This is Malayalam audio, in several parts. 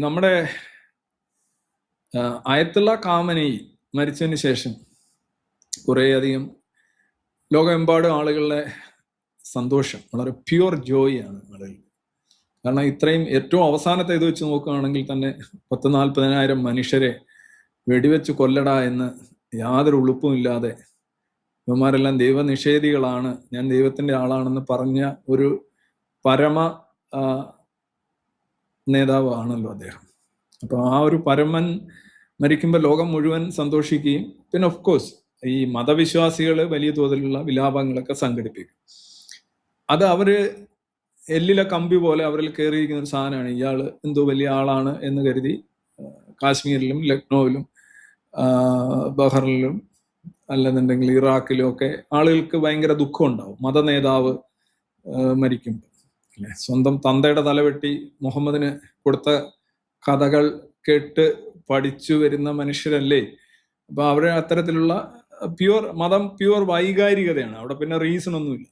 നമ്മുടെ അയത്തുള്ള കാമനി മരിച്ചതിന് ശേഷം കുറേയധികം ലോകമെമ്പാടും ആളുകളുടെ സന്തോഷം, വളരെ പ്യുവർ ജോയ് ആണ് ആളുകൾ. കാരണം ഇത്രയും ഏറ്റവും അവസാനത്തെ ഇത് വെച്ച് നോക്കുകയാണെങ്കിൽ തന്നെ 40,000-40,000 മനുഷ്യരെ വെടിവെച്ച് കൊല്ലടാ എന്ന് യാതൊരു ഉളുപ്പുമില്ലാതെ ഇവന്മാരെല്ലാം ദൈവനിഷേധികളാണ്, ഞാൻ ദൈവത്തിന്റെ ആളാണെന്ന് പറഞ്ഞ ഒരു പരമ നേതാവ് ആണല്ലോ അദ്ദേഹം. അപ്പൊ ആ ഒരു പരമൻ മരിക്കുമ്പോൾ ലോകം മുഴുവൻ സന്തോഷിക്കുകയും പിന്നെ ഓഫ് കോഴ്സ് ഈ മതവിശ്വാസികൾ വലിയ തോതിലുള്ള വിലാപങ്ങളൊക്കെ സംഘടിപ്പിക്കും. അത് അവര് എല്ലിലെ കമ്പി പോലെ അവരിൽ കയറിയിരിക്കുന്ന ഒരു സാധനമാണ്. ഇയാള് എന്തോ വലിയ ആളാണ് എന്ന് കരുതി കാശ്മീരിലും ലക്നൌവിലും ബഹറിലും അല്ലെന്നുണ്ടെങ്കിൽ ഇറാഖിലും ഒക്കെ ആളുകൾക്ക് ഭയങ്കര ദുഃഖം ഉണ്ടാവും മത നേതാവ് മരിക്കുമ്പോൾ. അല്ലെ, സ്വന്തം തന്തയുടെ തലവെട്ടി മുഹമ്മദിന് കൊടുത്ത കഥകൾ കേട്ട് പഠിച്ചു വരുന്ന മനുഷ്യരല്ലേ. അപ്പൊ അവരെ അത്തരത്തിലുള്ള പ്യുവർ മതം, പ്യുവർ വൈകാരികതയാണ് അവിടെ, പിന്നെ റീസൺ ഒന്നുമില്ല.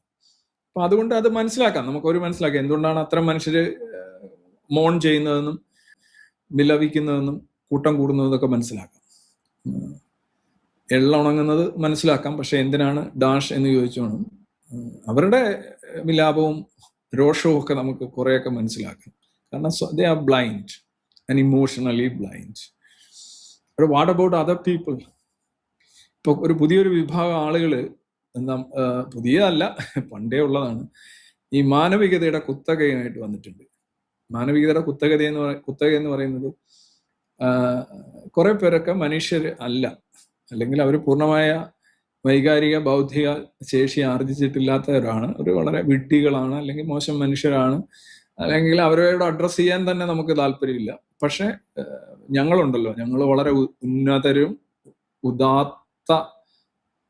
അപ്പൊ അതുകൊണ്ട് അത് മനസ്സിലാക്കാം, നമുക്കൊരു മനസ്സിലാക്കാം എന്തുകൊണ്ടാണ് അത്തരം മനുഷ്യര് മോൺ ചെയ്യുന്നതെന്നും വിലപിക്കുന്നതെന്നും കൂട്ടം കൂടുന്നതെന്നൊക്കെ മനസ്സിലാക്കാം. എള്ള ഉണങ്ങുന്നത് മനസ്സിലാക്കാം, പക്ഷെ എന്തിനാണ് ഡാഷ് എന്ന് ചോദിച്ചോണം അവരുടെ വിലാപവും രോഷവും ഒക്കെ നമുക്ക് കുറെയൊക്കെ മനസ്സിലാക്കാം. കാരണം they are blind and emotionally blind. But what about other people? ഇപ്പൊ ഒരു പുതിയൊരു വിഭാഗം ആളുകള് പുതിയതല്ല, പണ്ടേ ഉള്ളതാണ്, ഈ മാനവികതയുടെ കുത്തകയുമായിട്ട് വന്നിട്ടുണ്ട്. മാനവികതയുടെ കുത്തക എന്ന് പറയുന്നത് കുറെ പേരൊക്കെ മനുഷ്യർ അല്ല, അല്ലെങ്കിൽ അവർ പൂർണ്ണമായ വൈകാരിക ബൗദ്ധിക ശേഷി ആർജിച്ചിട്ടില്ലാത്തവരാണ്, ഒരു വളരെ വിഡ്ഢികളാണ്, അല്ലെങ്കിൽ മോശം മനുഷ്യരാണ്, അല്ലെങ്കിൽ അവരോട് അഡ്രസ്സ് ചെയ്യാൻ തന്നെ നമുക്ക് താല്പര്യമില്ല. പക്ഷെ ഞങ്ങളുണ്ടല്ലോ, ഞങ്ങൾ വളരെ ഉന്നതരും ഉദാത്ത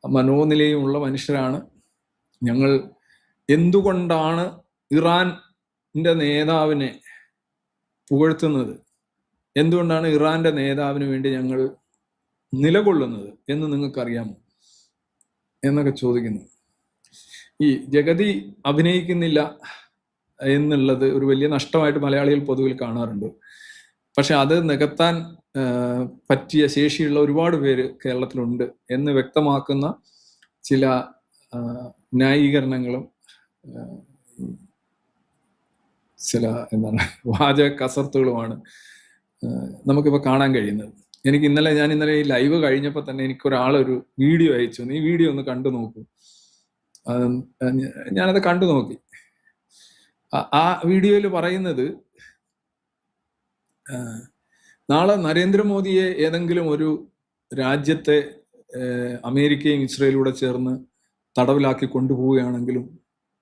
മനോനിലയുമുള്ള മനുഷ്യരാണ്. ഞങ്ങൾ എന്തുകൊണ്ടാണ് ഇറാന്റെ നേതാവിനെ പുകഴ്ത്തുന്നത്, എന്തുകൊണ്ടാണ് ഇറാന്റെ നേതാവിന് വേണ്ടി ഞങ്ങൾ നിലകൊള്ളുന്നത് എന്ന് നിങ്ങൾക്കറിയാമോ എന്നൊക്കെ ചോദിക്കുന്നു. ഈ ജഗതി അഭിനയിക്കുന്നില്ല എന്നുള്ളത് ഒരു വലിയ നഷ്ടമായിട്ട് മലയാളികൾ പൊതുവിൽ കാണാറുണ്ട്. പക്ഷെ അത് നികത്താൻ പറ്റിയ ശേഷിയുള്ള ഒരുപാട് പേര് കേരളത്തിലുണ്ട് എന്ന് വ്യക്തമാക്കുന്ന ചില ന്യായീകരണങ്ങളും ചില വാചക കസർത്തുകളുമാണ് നമുക്കിപ്പോൾ കാണാൻ കഴിയുന്നത്. ഞാൻ ഇന്നലെ ഈ ലൈവ് കഴിഞ്ഞപ്പോൾ തന്നെ എനിക്കൊരാളൊരു വീഡിയോ അയച്ചു, ഈ വീഡിയോ ഒന്ന് കണ്ടു നോക്കൂ. ഞാനത് കണ്ടു നോക്കി. ആ വീഡിയോയിൽ പറയുന്നത്, നാളെ നരേന്ദ്രമോദിയെ ഏതെങ്കിലും ഒരു രാജ്യത്തെ അമേരിക്കയും ഇസ്രയേലൂടെ ചേർന്ന് തടവിലാക്കി കൊണ്ടുപോവുകയാണെങ്കിലും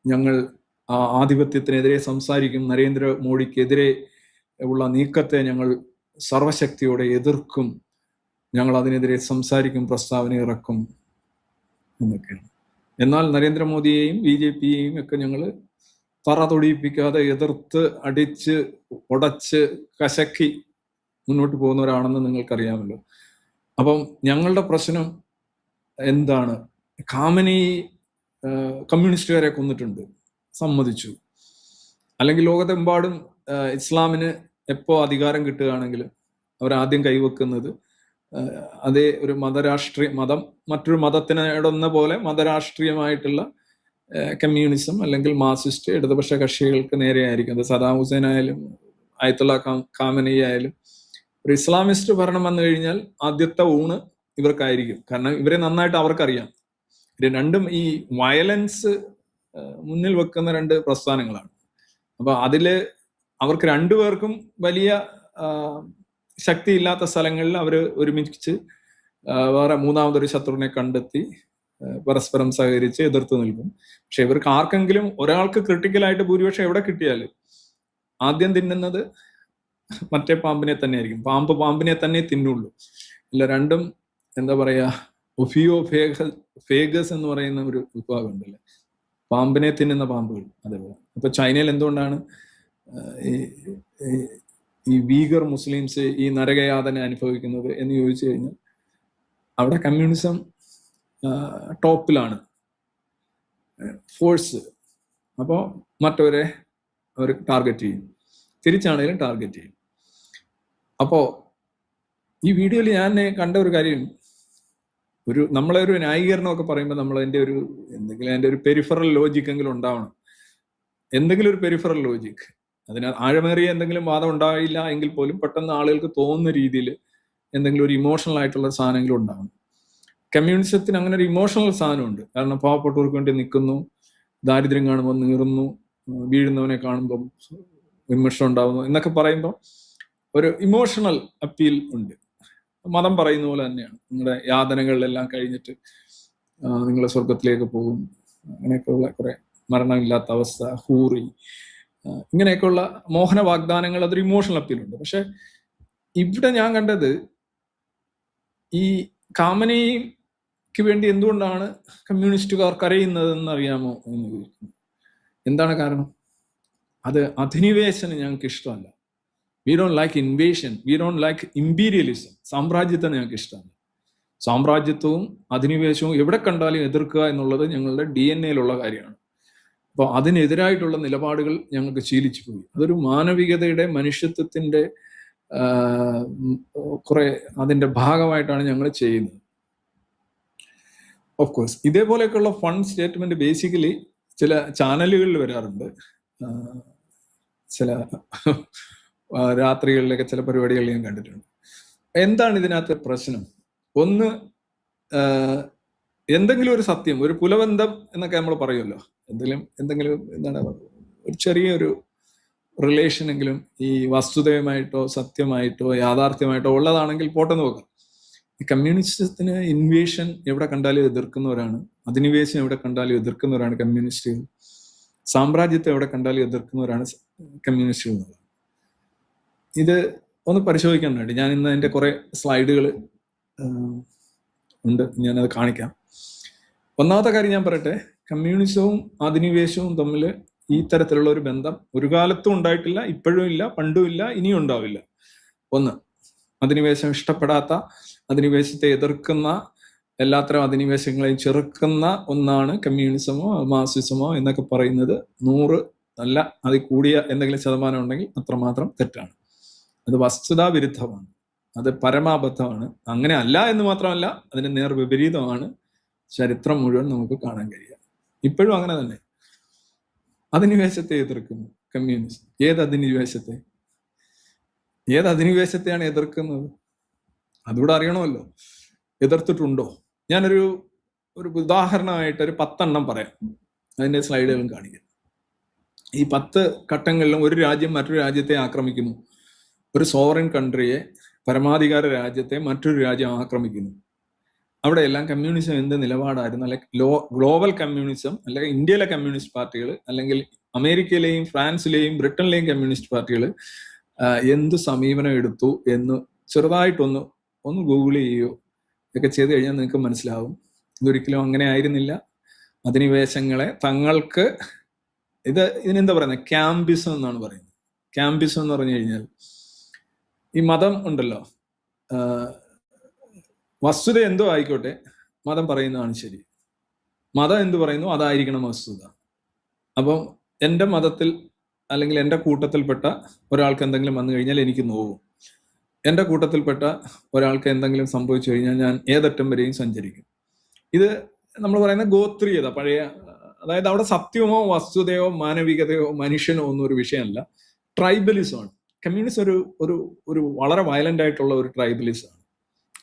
ഞങ്ങൾ ആ ആധിപത്യത്തിനെതിരെ സംസാരിക്കും, നരേന്ദ്രമോദിക്കെതിരെ ഉള്ള നീക്കത്തെ ഞങ്ങൾ സർവശക്തിയോടെ എതിർക്കും, ഞങ്ങൾ അതിനെതിരെ സംസാരിക്കും, പ്രസ്താവന ഇറക്കും എന്നൊക്കെയാണ്. എന്നാൽ നരേന്ദ്രമോദിയെയും BJPയെയും ഒക്കെ ഞങ്ങൾ തറ തൊടിയിപ്പിക്കാതെ എതിർത്ത് അടിച്ച് ഉടച്ച് കശക്കി മുന്നോട്ട് പോകുന്നവരാണെന്ന് നിങ്ങൾക്കറിയാമല്ലോ. അപ്പം ഞങ്ങളുടെ പ്രശ്നം എന്താണ്? ഖാമനി കമ്മ്യൂണിസ്റ്റുകാരെ കൊന്നിട്ടുണ്ട്, സമ്മതിച്ചു. അല്ലെങ്കിൽ ലോകത്തെമ്പാടും ഇസ്ലാമിന് എപ്പോ അധികാരം കിട്ടുകയാണെങ്കിലും അവരാദ്യം കൈവെക്കുന്നത് അതേ ഒരു മതം മറ്റൊരു മതത്തിനോടൊന്ന പോലെ മതരാഷ്ട്രീയമായിട്ടുള്ള കമ്മ്യൂണിസം അല്ലെങ്കിൽ മാർക്സിസ്റ്റ് ഇടതുപക്ഷ കക്ഷികൾക്ക് നേരെയായിരിക്കും. അത് സദാം ഹുസൈൻ ആയാലും അയത്തുള്ള ഖാമനി ആയാലും ഒരു ഇസ്ലാമിസ്റ്റ് ഭരണം വന്നു കഴിഞ്ഞാൽ ആദ്യത്തെ ഊണ് ഇവർക്കായിരിക്കും. കാരണം ഇവരെ നന്നായിട്ട് അവർക്കറിയാം. രണ്ടും ഈ വയലൻസ് മുന്നിൽ വെക്കുന്ന രണ്ട് പ്രസ്ഥാനങ്ങളാണ്. അപ്പൊ അതില് അവർക്ക് രണ്ടുപേർക്കും വലിയ ശക്തിയില്ലാത്ത സ്ഥലങ്ങളിൽ അവർ ഒരുമിച്ച് വേറെ മൂന്നാമതൊരു ശത്രുവിനെ കണ്ടെത്തി പരസ്പരം സഹകരിച്ച് എതിർത്ത് നിൽക്കും. പക്ഷെ ഇവർക്ക് ആർക്കെങ്കിലും ഒരാൾക്ക് ക്രിട്ടിക്കലായിട്ട് ഭൂരിപക്ഷം എവിടെ കിട്ടിയാലും ആദ്യം തിന്നുന്നത് മറ്റേ പാമ്പിനെ തന്നെ ആയിരിക്കും. പാമ്പിനെ തന്നെ തിന്നുള്ളൂ. ഇല്ല, രണ്ടും എന്താ പറയാ, ഒഫിയോ ഫേഗസ് എന്ന് പറയുന്ന ഒരു വിഭാഗം ഉണ്ടല്ലേ, പാമ്പിനെ തിന്നുന്ന പാമ്പുകൾ. അതേപോലെ ഇപ്പൊ ചൈനയിൽ എന്തുകൊണ്ടാണ് ഈ വീഗർ മുസ്ലിംസ് ഈ നരകയാതന അനുഭവിക്കുന്നത് എന്ന് ചോദിച്ചു കഴിഞ്ഞാൽ അവിടെ കമ്മ്യൂണിസം ടോപ്പിലാണ്, ഫോഴ്സ്. അപ്പോൾ മറ്റവരെ അവർ ടാർഗറ്റ് ചെയ്യും, തിരിച്ചാണെങ്കിലും ടാർഗറ്റ് ചെയ്യും. അപ്പോ ഈ വീഡിയോയിൽ ഞാൻ കണ്ട ഒരു കാര്യം, നമ്മളെ ഒരു ന്യായീകരണമൊക്കെ പറയുമ്പോൾ നമ്മൾ അതിന്റെ ഒരു പെരിഫറൽ ലോജിക് എങ്കിലും ഉണ്ടാവണം. എന്തെങ്കിലും ഒരു പെരിഫറൽ ലോജിക്, അതിന് ആഴമേറിയ എന്തെങ്കിലും വാദം ഉണ്ടായില്ല എങ്കിൽ പോലും പെട്ടെന്ന് ആളുകൾക്ക് തോന്നുന്ന രീതിയിൽ എന്തെങ്കിലും ഒരു ഇമോഷണൽ ആയിട്ടുള്ള സാധനങ്ങളും ഉണ്ടാവണം. കമ്മ്യൂണിസത്തിന് അങ്ങനെ ഒരു ഇമോഷണൽ സാധനമുണ്ട്. കാരണം പാവപ്പെട്ടവർക്ക് വേണ്ടി നിൽക്കുന്നു, ദാരിദ്ര്യം കാണുമ്പോൾ നീറുന്നു, വീഴുന്നവനെ കാണുമ്പോൾ വിമർശനം ഉണ്ടാവുന്നു എന്നൊക്കെ പറയുമ്പോൾ ഒരു ഇമോഷണൽ അപ്പീൽ ഉണ്ട്. മതം പറയുന്ന പോലെ തന്നെയാണ്, നിങ്ങളുടെ യാതനകളിലെല്ലാം കഴിഞ്ഞിട്ട് നിങ്ങൾ സ്വർഗത്തിലേക്ക് പോകും, അങ്ങനെയൊക്കെയുള്ള കുറെ മരണമില്ലാത്ത അവസ്ഥ, ഹൂറി, ഇങ്ങനെയൊക്കെയുള്ള മോഹന വാഗ്ദാനങ്ങൾ, അതൊരു ഇമോഷണൽ അപ്പീലുണ്ട്. പക്ഷെ ഇവിടെ ഞാൻ കണ്ടത് ഈ കാമനയ്ക്ക് വേണ്ടി എന്തുകൊണ്ടാണ് കമ്മ്യൂണിസ്റ്റുകാർ കരയുന്നതെന്ന് അറിയാമോ എന്ന് ചോദിക്കുന്നു. എന്താണ് കാരണം? അത് അധിനിവേശനം ഞങ്ങൾക്ക് ഇഷ്ടമല്ല. We don't like invasion, we don't like imperialism. സാമ്രാജ്യത്തെ ഞങ്ങൾക്ക് ഇഷ്ടമല്ല. സാമ്രാജ്യത്വവും അധിനിവേശവും എവിടെ കണ്ടാലും എതിർക്കുക എന്നുള്ളത് ഞങ്ങളുടെ DNA യിലുള്ള കാര്യമാണ്. അപ്പോൾ അതിനെതിരായിട്ടുള്ള നിലപാടുകൾ ഞങ്ങൾക്ക് ശീലിച്ചു പോയി. അതൊരു മാനവികതയുടെ, മനുഷ്യത്വത്തിന്റെ കുറെ അതിന്റെ ഭാഗമായിട്ടാണ് ഞങ്ങൾ ചെയ്യുന്നത്. ഓഫ് കോഴ്സ് ഇതേപോലെയൊക്കെയുള്ള ഫൺ സ്റ്റേറ്റ്മെന്റ് ബേസിക്കലി ചില ചാനലുകളിൽ വരാറുണ്ട്. ചില രാത്രികളിലൊക്കെ ചില പരിപാടികൾ ഞാൻ കണ്ടിട്ടുണ്ട്. എന്താണ് ഇതിനകത്ത് പ്രശ്നം? ഒന്ന്, എന്തെങ്കിലും ഒരു സത്യം, ഒരു പുലബന്ധം എന്നൊക്കെ നമ്മൾ പറയുമല്ലോ, എന്തെങ്കിലും എന്താണ് ഒരു ചെറിയൊരു റിലേഷനെങ്കിലും ഈ വസ്തുതയുമായിട്ടോ സത്യമായിട്ടോ യാഥാർത്ഥ്യമായിട്ടോ ഉള്ളതാണെങ്കിൽ പോട്ടെന്ന് നോക്കാം. ഈ കമ്മ്യൂണിസത്തിന് ഇൻവേഷൻ എവിടെ കണ്ടാലും എതിർക്കുന്നവരാണ്, അധിനിവേശം എവിടെ കണ്ടാലും എതിർക്കുന്നവരാണ് കമ്മ്യൂണിസ്റ്റുകൾ, സാമ്രാജ്യത്തെ എവിടെ കണ്ടാലും എതിർക്കുന്നവരാണ് കമ്മ്യൂണിസ്റ്റുകൾ എന്നുള്ളത്. ഇത് ഒന്ന് പരിശോധിക്കാൻ വേണ്ടി ഞാൻ ഇന്ന് അതിൻ്റെ കുറെ സ്ലൈഡുകൾ ഉണ്ട്, ഞാനത് കാണിക്കാം. ഒന്നാമത്തെ കാര്യം ഞാൻ പറയട്ടെ, കമ്മ്യൂണിസവും അധിനിവേശവും തമ്മിൽ ഈ തരത്തിലുള്ള ഒരു ബന്ധം ഒരു കാലത്തും ഉണ്ടായിട്ടില്ല, ഇപ്പോഴും ഇല്ല, പണ്ടും ഇല്ല, ഇനിയും ഉണ്ടാവില്ല. ഒന്ന്, അധിനിവേശം ഇഷ്ടപ്പെടാത്ത, അധിനിവേശത്തെ എതിർക്കുന്ന, എല്ലാത്തരം അധിനിവേശങ്ങളെയും ചെറുക്കുന്ന ഒന്നാണ് കമ്മ്യൂണിസമോ മാർക്സിസമോ എന്നൊക്കെ പറയുന്നത്. 100 അല്ല അതിൽ കൂടിയ എന്തെങ്കിലും ശതമാനം ഉണ്ടെങ്കിൽ അത്രമാത്രം തെറ്റാണ്. അത് വസ്തുതാവിരുദ്ധമാണ്, അത് പരമാബദ്ധമാണ്. അങ്ങനെ അല്ല എന്ന് മാത്രമല്ല, അതിന് നേർ വിപരീതമാണ് ചരിത്രം മുഴുവൻ നമുക്ക് കാണാൻ കഴിയുക. ഇപ്പോഴും അങ്ങനെ തന്നെ അധിനിവേശത്തെ എതിർക്കുന്നു കമ്മ്യൂണിസ്റ്റ്. ഏത് അധിനിവേശത്തെയാണ് എതിർക്കുന്നത്? അതുകൂടെ അറിയണമല്ലോ. എതിർത്തിട്ടുണ്ടോ? ഞാനൊരു ഉദാഹരണമായിട്ട് ഒരു 10 എണ്ണം പറയാം, അതിന്റെ സ്ലൈഡുകളും കാണിക്കാം. ഈ 10 ഘട്ടങ്ങളിലും ഒരു രാജ്യം മറ്റൊരു രാജ്യത്തെ ആക്രമിക്കുന്നു, ഒരു സോവറിൻ കൺട്രിയെ, പരമാധികാര രാജ്യത്തെ മറ്റൊരു രാജ്യം ആക്രമിക്കുന്നു. അവിടെയെല്ലാം കമ്മ്യൂണിസം എന്ത് നിലപാടായിരുന്നു? അല്ലെങ്കിൽ ഗ്ലോബൽ കമ്മ്യൂണിസം, അല്ലെങ്കിൽ ഇന്ത്യയിലെ കമ്മ്യൂണിസ്റ്റ് പാർട്ടികൾ, അല്ലെങ്കിൽ അമേരിക്കയിലെയും ഫ്രാൻസിലെയും ബ്രിട്ടനിലെയും കമ്മ്യൂണിസ്റ്റ് പാർട്ടികൾ എന്ത് സമീപനം എടുത്തു എന്ന് ചെറുതായിട്ടൊന്ന് ഗൂഗിൾ ചെയ്യുകയോ ഇതൊക്കെ ചെയ്ത് കഴിഞ്ഞാൽ നിങ്ങൾക്ക് മനസ്സിലാവും. ഇതൊരിക്കലും അങ്ങനെ ആയിരുന്നില്ല. അധിനിവേശങ്ങളെ തങ്ങൾക്ക് ഇതിനെന്താ പറയുന്നത്? ക്യാമ്പിസം എന്നാണ് പറയുന്നത്. ക്യാമ്പിസം എന്ന് പറഞ്ഞു കഴിഞ്ഞാൽ ഈ മതം ഉണ്ടല്ലോ, വസ്തുത എന്തോ ആയിക്കോട്ടെ, മതം പറയുന്നതാണ് ശരി. മതം എന്ത് പറയുന്നു അതായിരിക്കണം വസ്തുത. അപ്പം എൻ്റെ മതത്തിൽ അല്ലെങ്കിൽ എൻ്റെ കൂട്ടത്തിൽപ്പെട്ട ഒരാൾക്ക് എന്തെങ്കിലും വന്നു കഴിഞ്ഞാൽ എനിക്ക് നോവും. എൻ്റെ കൂട്ടത്തിൽപ്പെട്ട ഒരാൾക്ക് എന്തെങ്കിലും സംഭവിച്ചു കഴിഞ്ഞാൽ ഞാൻ ഏതറ്റം വരെയും സഞ്ചരിക്കും. ഇത് നമ്മൾ പറയുന്ന ഗോത്രീയത, പഴയ, അതായത് അവിടെ സത്യമോ വസ്തുതയോ മാനവികതയോ മനുഷ്യനോ ഒന്നും ഒരു വിഷയമല്ല, ട്രൈബലിസമാണ്. കമ്മ്യൂണിസം ഒരു വളരെ വയലന്റ് ആയിട്ടുള്ള ഒരു ട്രൈബലിസമാണ്.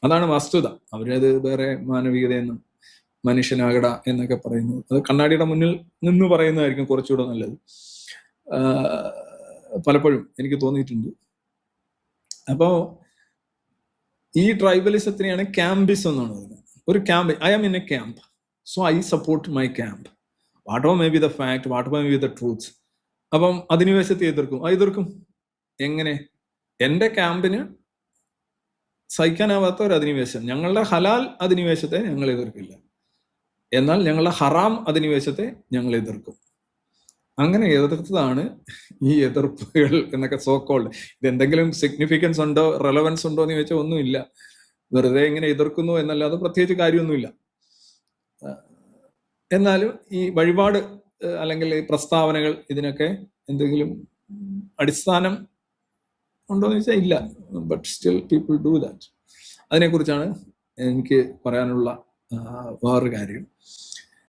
അതാണ് വസ്തുത. അവരത് വേറെ മാനവികതയെന്നും മനുഷ്യനാകട എന്നൊക്കെ പറയുന്നു. അത് കണ്ണാടിയുടെ മുന്നിൽ നിന്ന് പറയുന്നതായിരിക്കും കുറച്ചുകൂടെ നല്ലത്, പലപ്പോഴും എനിക്ക് തോന്നിയിട്ടുണ്ട്. അപ്പോ ഈ ട്രൈബലിസത്തിനെയാണ് ക്യാമ്പിസം എന്നാണ് പറയുന്നത്. ഒരു camp, I am in a camp, so I support my camp, whatever may be the fact, whatever may be the truth. അപ്പം അധിനിവേശത്തെ എതിർക്കും. എങ്ങനെ? എൻ്റെ ക്യാമ്പിന് സഹിക്കാനാവാത്ത ഒരു അധിനിവേശം, ഞങ്ങളുടെ ഹലാൽ അധിനിവേശത്തെ ഞങ്ങൾ എതിർക്കില്ല, എന്നാൽ ഞങ്ങളുടെ ഹറാം അധിനിവേശത്തെ ഞങ്ങൾ എതിർക്കും. അങ്ങനെ എതിർത്തതാണ് ഈ എതിർപ്പുകൾ എന്നൊക്കെ സോക്കോൾഡ്. ഇതെന്തെങ്കിലും സിഗ്നിഫിക്കൻസ് ഉണ്ടോ, റെലവൻസ് ഉണ്ടോ എന്ന് ചോദിച്ചാൽ ഒന്നുമില്ല. വെറുതെ ഇങ്ങനെ എതിർക്കുന്നു എന്നല്ലാതെ പ്രത്യേകിച്ച് കാര്യമൊന്നുമില്ല. എന്നാലും ഈ വഴിപാട് അല്ലെങ്കിൽ പ്രസ്താവനകൾ, ഇതിനൊക്കെ എന്തെങ്കിലും അടിസ്ഥാനം ഉണ്ടോ എന്ന് ചോദിച്ചാൽ ഇല്ല. But still people do that. അതിനെക്കുറിച്ചാണ് എനിക്ക് പറയാനുള്ള വേറൊരു കാര്യം.